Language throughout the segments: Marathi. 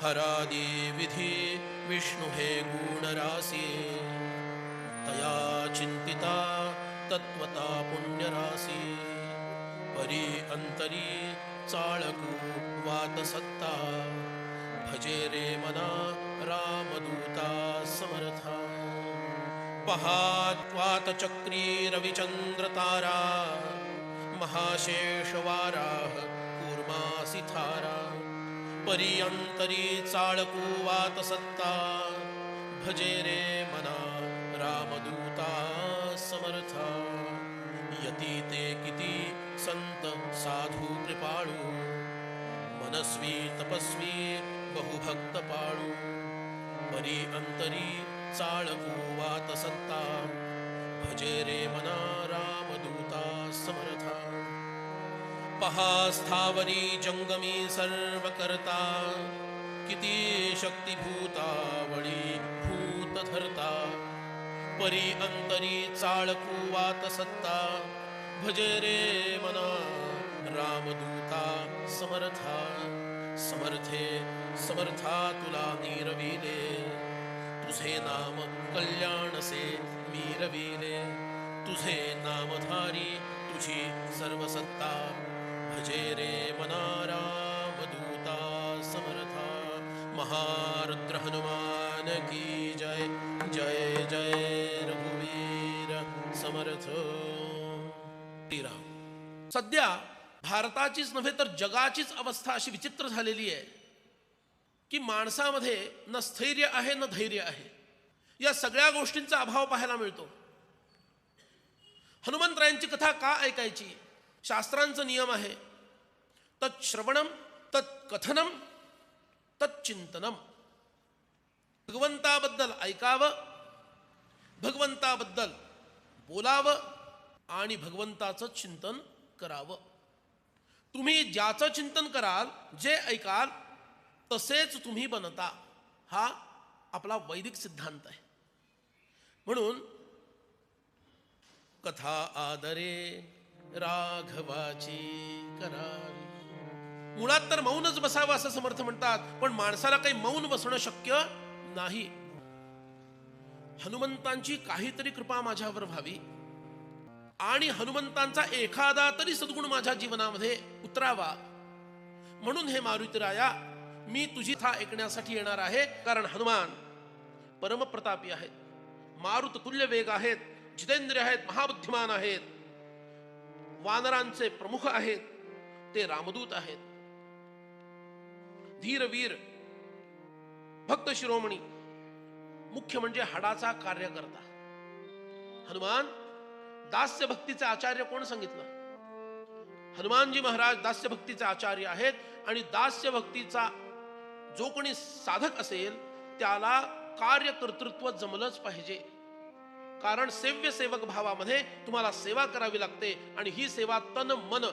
हरादी विधी विष्णु हे गुणरासी तया चिंतिता तत्वता पुण्यरासी परी अंतरी चाळकू वात सत्ता भजे रे मना रामदूता समर्था पहात्वात चक्री रविचंद्र तारा महाशेषवाराह कूर्मासी थारा परियंतरी चाळकू वात सत्ता भजे रे मना रामदूता समर्था यती ते किती संत साधू कृपाळू मनस्वी तपस्वी बहुभक्त पाळू परी अंतरी चाळकू वात सत्ता भजे रे मना रामदूता समर्था पहा स्थावरी जंगमी सर्व करता किती शक्तिभूतावळी भूत धरता परी अंतरी चाळकू वात सत्ता भजे रे मना रामदूता समर्था समर्थे समर्था तुला नीरविले तुझे नाम कल्याणसे मीरविले तुझे नामधारी तुझी सर्व सत्ता भजे रे मना रामदूता समर्था महारुद्र हनुमान की जय जय जय रघुवीर समर्थ श्रीराम. सध्या भारताचीच नव्हे तर जगाचीच अवस्था अशी विचित्र झालेली आहे की माणसामध्ये न स्थैर्य आहे न धैर्य आहे. या सगळ्या गोष्टींचा अभाव पाहायला मिळतो. हनुमंतरायांची कथा का ऐकायची? शास्त्रांचा नियम आहे तत् श्रवणम तत् कथनम तत् चिंतनम. भगवंताबद्दल ऐकावं, भगवंताबद्दल बोलावं आणि भगवंताचं चिंतन करावं. तुम्ही ज्याचं चिंतन कराल, जे ऐकाल तसेच तुम्ही बनता, हा आपला वैदिक सिद्धांत आहे. म्हणून कथा आदरे राघवाची करावी. मुळात तर मौनच बसावं असं समर्थ म्हणतात, पण माणसाला काही मौन बसणं शक्य नाही. हनुमंतांची काहीतरी कृपा माझ्यावर व्हावी आणि हनुमंतांचा एखादा तरी सद्गुण माझ्या जीवनामध्ये उतरावा, म्हणून हे मारुतीराया मी तुझी कथा ऐकण्यासाठी येणार आहे. कारण हनुमान परमप्रतापी आहेत, मारुत तुल्य वेग आहेत, जितेंद्रिय आहेत, महाबुद्धिमान आहेत, वानरांचे प्रमुख आहेत, ते रामदूत आहेत, धीरवीर भक्त शिरोमणी, मुख्य म्हणजे हाडाचा कार्यकर्ता. हनुमान दास्य भक्तीचे आचार्य कोण सांगितलं? हनुमानजी महाराज दास्य भक्तीचे आचार्य आहेत. आणि दास्य भक्तीचा जो कोणी साधक असेल त्याला कार्यकर्तृत्व जमलंच पाहिजे. कारण सेव्य सेवक भावामध्ये तुम्हाला सेवा करावी लागते आणि ही सेवा तन मन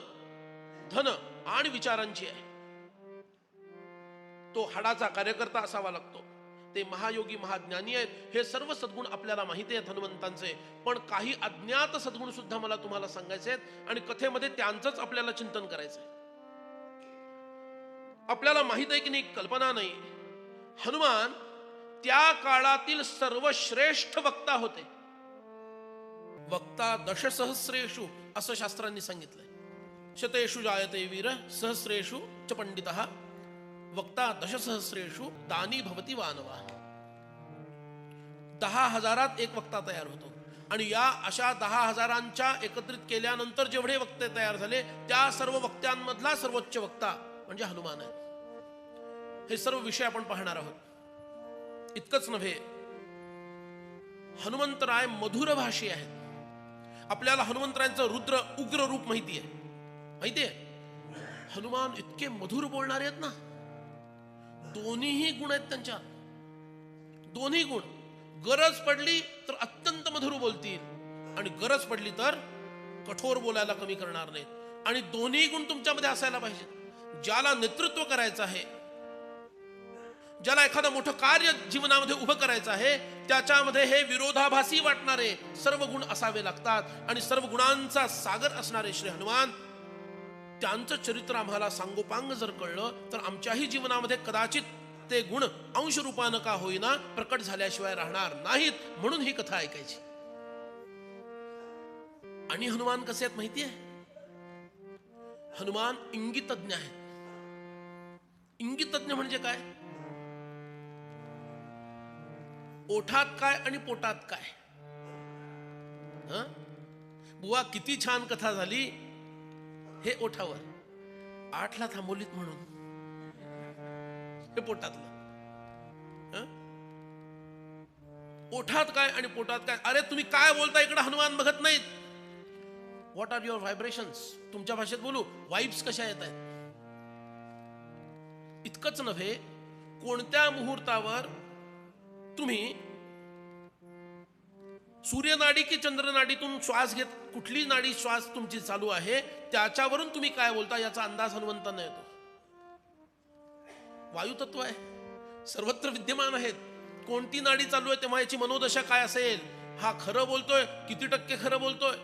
धन आणि विचारांची आहे. तो हाडाचा कार्यकर्ता असावा लागतो. ते महायोगी महाज्ञानी आहेत. हे सर्व सद्गुण आपल्याला माहिती आहेत हनुमंतांचे. पण काही अज्ञात सद्गुण सुद्धा मला तुम्हाला सांगायचे आहेत आणि कथेमध्ये त्यांचंच आपल्याला चिंतन करायचं आहे. आपल्याला माहित आहे की नाही, कल्पना नाही, हनुमान त्या काळातील सर्वश्रेष्ठ वक्ता होते. वक्ता दशसहस्रेषु असं शास्त्रांनी सांगितलंय. शतेषु जायते वीर सहस्रेषु च पंडितः वक्ता दशसहस्रेषु दानी भवती वानवा. 10,000 एक वक्ता तयार होतो. आणि या अशा 10,000 एकत्रित केल्यानंतर जेवढे वक्ते तयार झाले त्या सर्व वक्त्यांमधला सर्वोच्च वक्ता म्हणजे हनुमान आहे. हे सर्व विषय आपण पाहणार आहोत. इतकंच नव्हे, हनुमंतराय मधुर भाषी आहेत. आपल्याला हनुमंतरायांचं रुद्र उग्र रूप माहितीये. हनुमान इतके मधुर बोलणारे आहेत ना. दोन्हीही गुण आहेत त्यांच्या. दोन्ही गुण. गरज पडली तर अत्यंत मधुर बोलतील आणि गरज पडली तर कठोर बोलायला कमी करणार नाहीत. आणि दोन्ही गुण तुमच्यामध्ये असायला पाहिजेत. ज्याला नेतृत्व करायचं आहे, ज्याला एखादं मोठं कार्य जीवनामध्ये उभं करायचं आहे, त्याच्यामध्ये हे विरोधाभासी वाटणारे सर्व गुण असावे लागतात. आणि सर्व गुणांचा सागर असणारे श्री हनुमान, त्यांचं चरित्र आम्हाला सांगोपांग जर कळलं तर आमच्याही जीवनामध्ये कदाचित ते गुण अंश रूपानं का होईना प्रकट झाल्याशिवाय राहणार नाहीत, म्हणून ही कथा ऐकायची. आणि हनुमान कसे आहेत माहितीये? हनुमान इंगितज्ञ आहेत. इंगितज्ञ म्हणजे काय? ओठात काय आणि पोटात काय. बुवा किती छान कथा झाली, हे ओठावर, 8ला थांबवलीत म्हणून हे पोटातलं. ओठात काय आणि पोटात काय. अरे तुम्ही काय बोलता, इकडे हनुमान बघत नाहीत. What are your vibrations. तुमच्या भाषेत बोलू, वाइब्स कशा येत आहेत. इतकंच नव्हे, कोणत्या मुहूर्तावर तुम्ही सूर्यनाडी की चंद्रनाडीतून श्वास घेत, कुठली नाडी श्वास तुमची चालू आहे त्याच्यावरून तुम्ही काय बोलता याचा अंदाज हनुमंतांना येतो. वायुतत्व आहे, सर्वत्र विद्यमान आहेत. कोणती नाडी चालू आहे तेव्हा याची मनोदशा काय असेल, हा खरं बोलतोय किती टक्के खरं बोलतोय.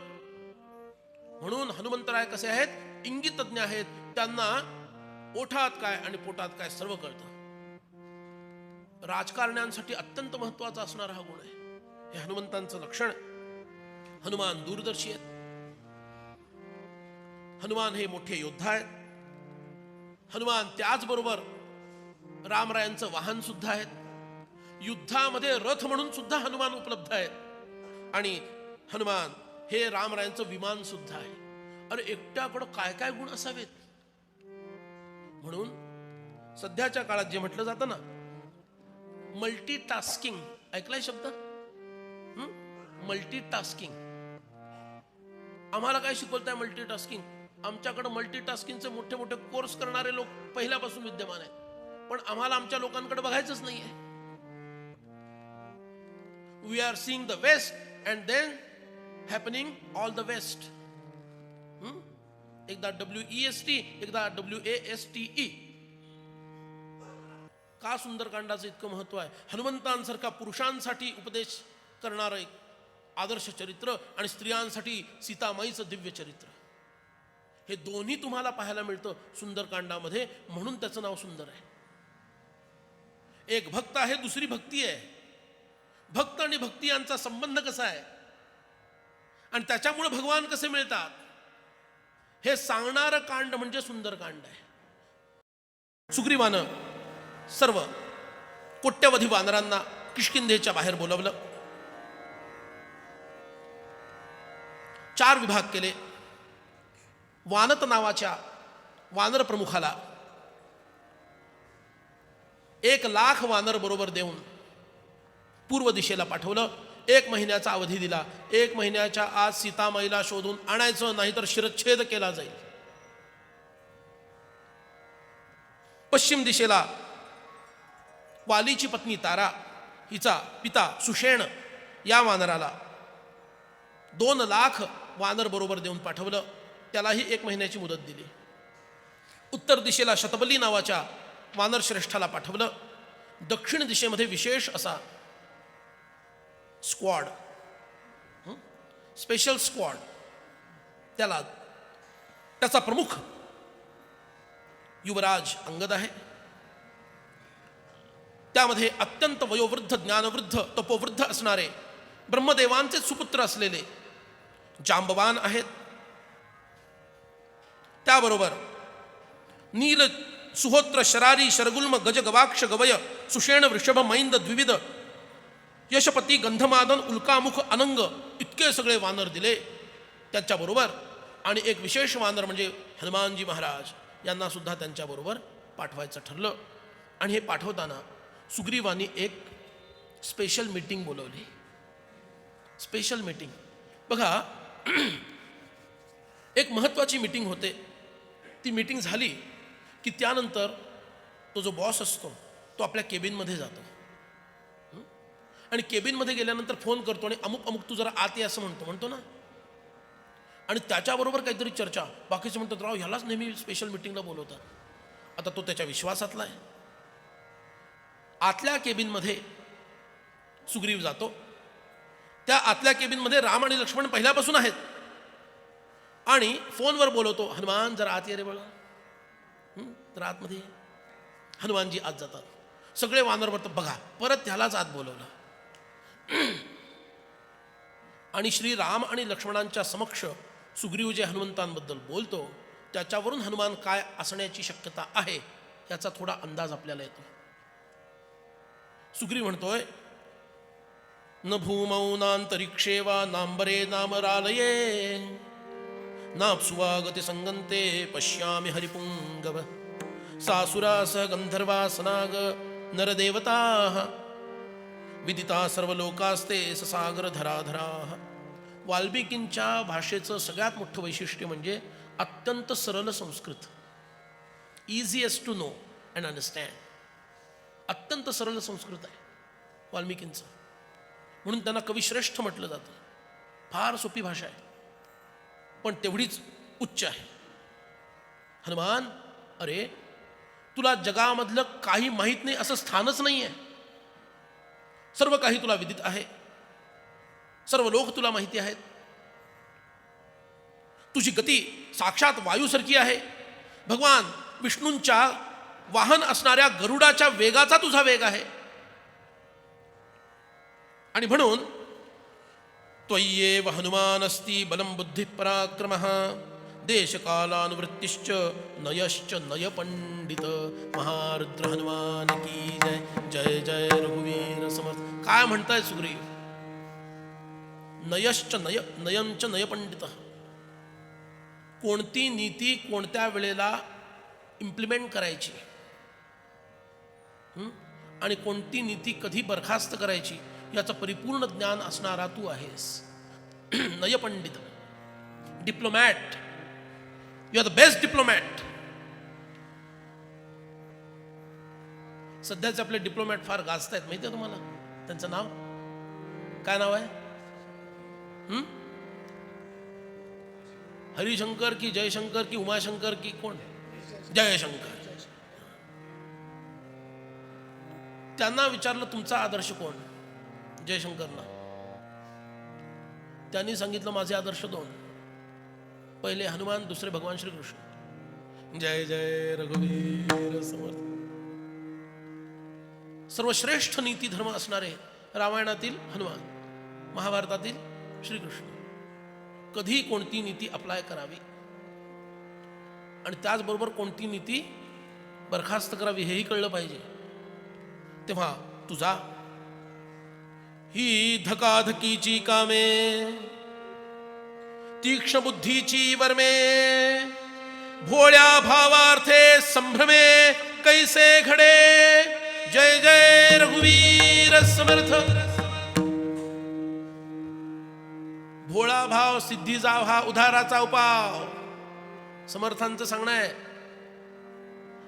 म्हणून हनुमंतराय कसे आहेत? इंगितज्ञ आहेत. त्यांना ओठात काय आणि पोटात काय सर्व कळतं. राजकारण्यांसाठी अत्यंत महत्वाचा असणारा हा गुण आहे. हे हनुमंतांचं लक्षण. हनुमान दूरदर्शी आहेत. हनुमान हे मोठे योद्धा आहेत. हनुमान त्याचबरोबर रामरायांचं वाहन सुद्धा आहेत. युद्धामध्ये रथ म्हणून सुद्धा हनुमान उपलब्ध आहेत. आणि हनुमान हे रामरायांचं विमान सुद्धा आहे. अरे एकट्याकडं काय काय गुण असावेत. म्हणून सध्याच्या काळात जे म्हटलं जातं ना, मल्टीटास्किंग, ऐकलाय शब्द? मल्टीटास्किंग. आम्हाला काय शिकवताय मल्टीटास्किंग? आमच्याकडे मल्टीटास्किंगचे मोठे मोठे कोर्स करणारे लोक पहिल्यापासून विद्यमान आहेत, पण आम्हाला आमच्या लोकांकडे बघायचंच नाहीये. We are seeing the west and then happening all the west. एकदा WEST, एकदा WASTE. का सुंदरकांडाचं इतकं महत्व आहे? हनुमंतांसारखा पुरुषांसाठी उपदेश करणारं एक आदर्श चरित्र आणि स्त्रियांसाठी सीतामाईचं दिव्य चरित्र, हे दोन्ही तुम्हाला पाहायला मिळतं सुंदरकांडामध्ये. म्हणून त्याचं नाव सुंदर आहे. एक भक्त आहे, दुसरी भक्ती आहे. भक्त आणि भक्ती यांचा संबंध कसा आहे आणि त्याच्यामुळे भगवान कसे मिळतात हे सांगणारं कांड म्हणजे सुंदरकांड आहे. सुग्रीवानं सर्व कोट्यवधी वानरांना किष्किंधेच्या बाहेर बोलवलं. 4 विभाग केले. वानत नावाच्या वानर प्रमुखाला 1,00,000 वानर बरोबर देऊन पूर्व दिशेला पाठवलं. 1 महिन्याचा अवधी दिला. 1 महिन्याच्या आत सीतामाईला शोधून आणायचं, नाहीतर शिरच्छेद केला जाईल. पश्चिम दिशेला वालीची पत्नी तारा, हिचा पिता सुषेण या वानराला 2,00,000 वानर बरोबर देऊन पाठवलं. त्यालाही 1 महिन्याची मुदत दिली. उत्तर दिशेला शतबली नावाच्या वानर श्रेष्ठाला पाठवलं. दक्षिण दिशेमध्ये विशेष असा स्क्वॉड, स्पेशल स्क्वॉड, त्याचा प्रमुख युवराज अंगद आहे. त्यामध्ये अत्यंत वयोवृद्ध, ज्ञानवृद्ध, तपोवृद्ध असणारे ब्रह्मदेवांचे सुपुत्र असलेले जांबवान आहेत. त्याबरोबर नील सुहोत्र शरारी शरगुल्म गज गवाक्ष गवय सुषेण वृषभ मैंद द्विविध यशपती गंधमादन उल्कामुख अनंग इतके सगळे वानर दिले त्याच्याबरोबर. आणि एक विशेष वानर म्हणजे हनुमानजी महाराज यांना सुद्धा त्यांच्याबरोबर पाठवायचं ठरलं. आणि हे पाठवताना सुग्रीवानी एक स्पेशल मीटिंग बोलवली. स्पेशल मीटिंग बघा, एक महत्वाची मीटिंग होते. ती मीटिंग झाली की त्यानंतर तो जो बॉस असतो तो आपल्या केबिनमध्ये जातो आणि केबिनमध्ये गेल्यानंतर फोन करतो आणि अमुक अमुक तू जरा आत ये असं म्हणतो ना. आणि त्याच्याबरोबर काहीतरी चर्चा. बाकीचे म्हणतात राव ह्यालाच नेहमी स्पेशल मीटिंगला बोलवतात. आता तो त्याच्या विश्वासातला आहे. आतल्या केबिनमध्ये सुग्रीव जातो. त्या आतल्या केबिनमध्ये राम आणि लक्ष्मण पहिल्यापासून आहेत आणि फोनवर बोलवतो, हनुमान जरा आत ये रे बळा, तर आतमध्ये हनुमानजी आत जातात. सगळे वानर म्हणतात बघा, परत त्यालाच आत बोलवलं. आणि श्री राम आणि लक्ष्मणांच्या समक्ष सुग्रीव जे हनुमंतांबद्दल बोलतो त्याच्यावरून हनुमान काय असण्याची शक्यता आहे याचा थोडा अंदाज आपल्याला येतो. सुग्रीव म्हणतोय, न भूमौ नांतरिक्षे वा नांबरे नामरालये नाप्सुवागते संगंते पश्यामि हरिपुंगव सासुरास गंधर्वासनाग नरदेवताः विदिता सर्व लोकास्ते ससागर धराधरा. वाल्मिकींच्या भाषेचं सगळ्यात मोठं वैशिष्ट्य म्हणजे अत्यंत सरळ संस्कृत, easiest to know and understand. अत्यंत सरळ संस्कृत आहे वाल्मिकींचं, म्हणून त्यांना कविश्रेष्ठ म्हटलं जातं. फार सोपी भाषा आहे पण तेवढीच उच्च आहे. हनुमान, अरे तुला जगामधलं काही माहीत नाही असं स्थानच नाही आहे. सर्व काही तुला विदित आहे, सर्व लोक तुला माहिती आहेत. तुझी गती साक्षात वायूसारखी आहे. भगवान विष्णूंच्या वाहन असणाऱ्या गरुडाच्या वेगाचा तुझा वेग आहे. आणि म्हणून त्वय्येव हनुमान अस्ति बलं बुद्धी पराक्रमः देशकालानुवृत्तिश्च नयश्च नय पंडित. महारुद्र हनुमान की जय. जय जय रघुवीर समर्थ. काय म्हणताय सुग्रीव? नयश्च नय, नयंच नय पंडित. कोणती नीती कोणत्या वेळेला इम्प्लिमेंट करायची आणि कोणती नीती कधी बरखास्त करायची याचं परिपूर्ण ज्ञान असणारा तू आहेस. नय पंडित, diplomat. You are the best diplomat. सध्याचे आपले डिप्लोमॅट फार गाजत आहेत, माहिती आहे तुम्हाला? त्यांचं नाव काय नाव आहे? हरिशंकर की जयशंकर की उमाशंकर की कोण? जयशंकर. त्यांना विचारलं तुमचा आदर्श कोण? जयशंकरला. त्यांनी सांगितलं माझे आदर्श दोन. पहिले हनुमान, दुसरे भगवान श्रीकृष्ण. जय जय रघुवीर समर्थ. सर्वश्रेष्ठ नीती धर्म असणारे रामायणातील हनुमान, महाभारतातील श्रीकृष्ण. कधी कोणती नीती अप्लाय करावी आणि त्याचबरोबर कोणती नीती बरखास्त करावी हेही कळलं पाहिजे. तेव्हा तुझा ही धकाधकीची कामे तीक्ष्ण बुद्धीची वर्मे भोळ्या भावार्थे संभ्रमे कैसे घडे. जय जय रघुवीर समर्थ. भोळा भाव सिद्धीचा हा उद्धाराचा उपाव. समर्थांचं सांगणं आहे,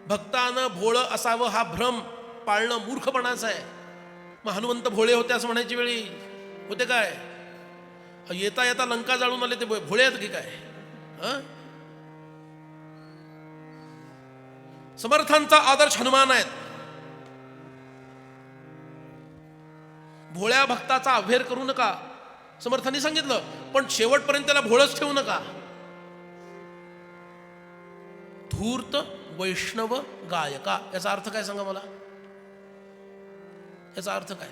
भक्तानं भोळं असावं हा भ्रम पाळणं मूर्खपणाचं आहे. मग हनुमंत भोळे होते असं म्हणायची वेळी होते काय? येता येता लंका जाळून आले ते भोळे आहेत की काय? समर्थांचा आदर्श हनुमान आहेत. भोळ्या भक्ताचा अव्हेर करू नका समर्थांनी सांगितलं, पण शेवटपर्यंत त्याला भोळच ठेवू नका. धूर्त वैष्णव गायका याचा अर्थ काय सांगा मला? याचा अर्थ काय?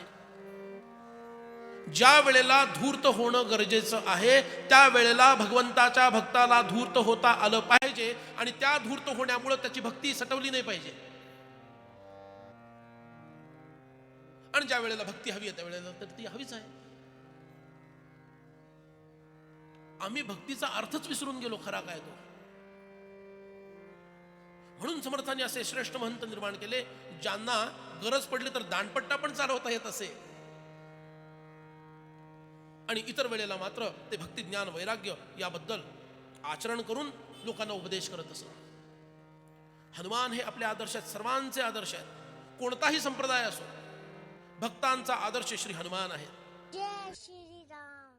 ज्या वेळेला धूर्त होणं गरजेचं आहे त्या वेळेला भगवंताच्या भक्ताला धूर्त होता आलं पाहिजे आणि त्या धूर्त होण्यामुळे त्याची भक्ती सटवली नाही पाहिजे. आणि ज्या वेळेला भक्ती हवी आहे त्या वेळेला तर ती हवीच आहे. आम्ही भक्तीचा अर्थच विसरून गेलो खरा काय तो. म्हणून समर्थांनी असे श्रेष्ठ महंत निर्माण केले ज्यांना गरज पडली तर दांडपट्टा पण चालवता येत असे आणि इतर वेळेला मात्र ते भक्ती ज्ञान वैराग्य याबद्दल आचरण करून लोकांना उपदेश करत असत. हनुमान हे आपल्या आदर्श आहेत, सर्वांचे आदर्श आहेत. कोणताही संप्रदाय असो भक्तांचा आदर्श श्री हनुमान आहे. जय श्री राम.